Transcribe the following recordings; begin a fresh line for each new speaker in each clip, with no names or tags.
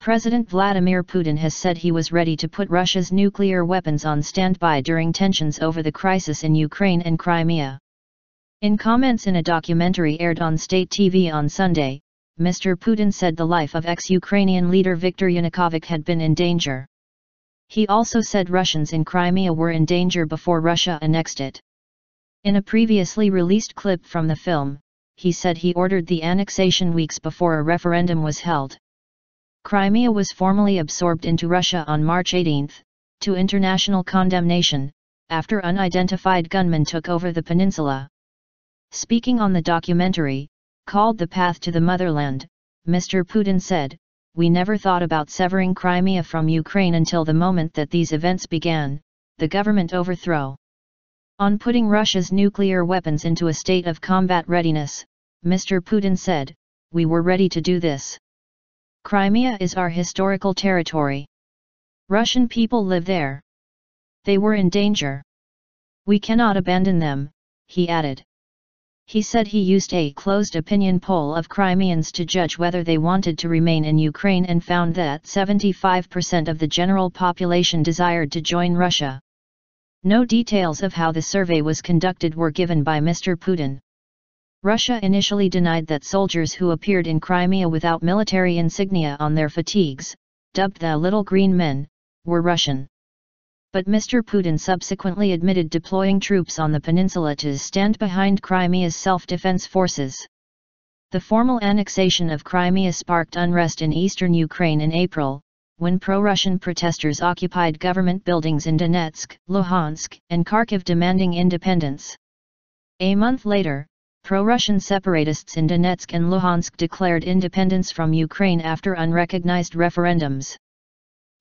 President Vladimir Putin has said he was ready to put Russia's nuclear weapons on standby during tensions over the crisis in Ukraine and Crimea. In comments in a documentary aired on state TV on Sunday, Mr. Putin said the life of ex-Ukrainian leader Viktor Yanukovych had been in danger. He also said Russians in Crimea were in danger before Russia annexed it. In a previously released clip from the film, he said he ordered the annexation weeks before a referendum was held. Crimea was formally absorbed into Russia on March 18, to international condemnation, after unidentified gunmen took over the peninsula. Speaking on the documentary, called The Path to the Motherland, Mr. Putin said, "We never thought about severing Crimea from Ukraine until the moment that these events began, the government overthrow. On putting Russia's nuclear weapons into a state of combat readiness," Mr. Putin said, "we were ready to do this. Crimea is our historical territory. Russian people live there. They were in danger. We cannot abandon them," he added. He said he used a closed opinion poll of Crimeans to judge whether they wanted to remain in Ukraine and found that 75% of the general population desired to join Russia. No details of how the survey was conducted were given by Mr. Putin. Russia initially denied that soldiers who appeared in Crimea without military insignia on their fatigues, dubbed the Little Green Men, were Russian. But Mr. Putin subsequently admitted deploying troops on the peninsula to stand behind Crimea's self-defense forces. The formal annexation of Crimea sparked unrest in eastern Ukraine in April, when pro-Russian protesters occupied government buildings in Donetsk, Luhansk, and Kharkiv demanding independence. A month later, pro-Russian separatists in Donetsk and Luhansk declared independence from Ukraine after unrecognized referendums.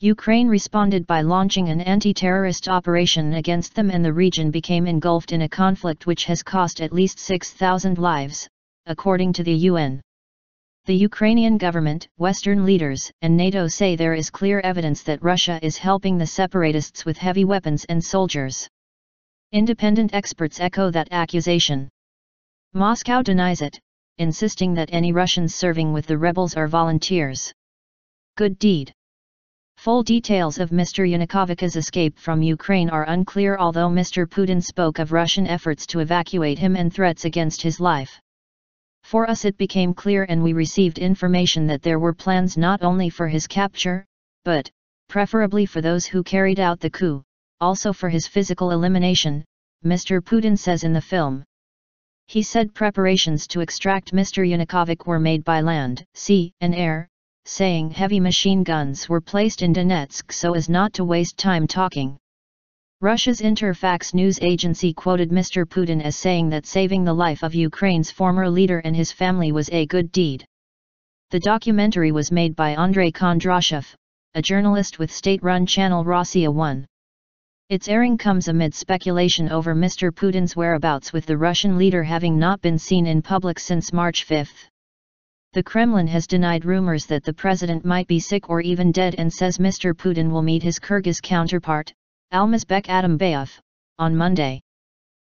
Ukraine responded by launching an anti-terrorist operation against them, and the region became engulfed in a conflict which has cost at least 6,000 lives, according to the UN. The Ukrainian government, Western leaders, and NATO say there is clear evidence that Russia is helping the separatists with heavy weapons and soldiers. Independent experts echo that accusation. Moscow denies it, insisting that any Russians serving with the rebels are volunteers. Good deed. Full details of Mr. Yanukovych's escape from Ukraine are unclear, although Mr. Putin spoke of Russian efforts to evacuate him and threats against his life. "For us it became clear, and we received information that there were plans not only for his capture, but, preferably for those who carried out the coup, also for his physical elimination," Mr. Putin says in the film. He said preparations to extract Mr. Yanukovych were made by land, sea, and air, saying heavy machine guns were placed in Donetsk so as not to waste time talking. Russia's Interfax news agency quoted Mr. Putin as saying that saving the life of Ukraine's former leader and his family was a good deed. The documentary was made by Andrei Kondrashev, a journalist with state-run channel Rossiya 1. Its airing comes amid speculation over Mr. Putin's whereabouts, with the Russian leader having not been seen in public since March 5. The Kremlin has denied rumors that the president might be sick or even dead, and says Mr. Putin will meet his Kyrgyz counterpart, Almazbek Atambayev, on Monday.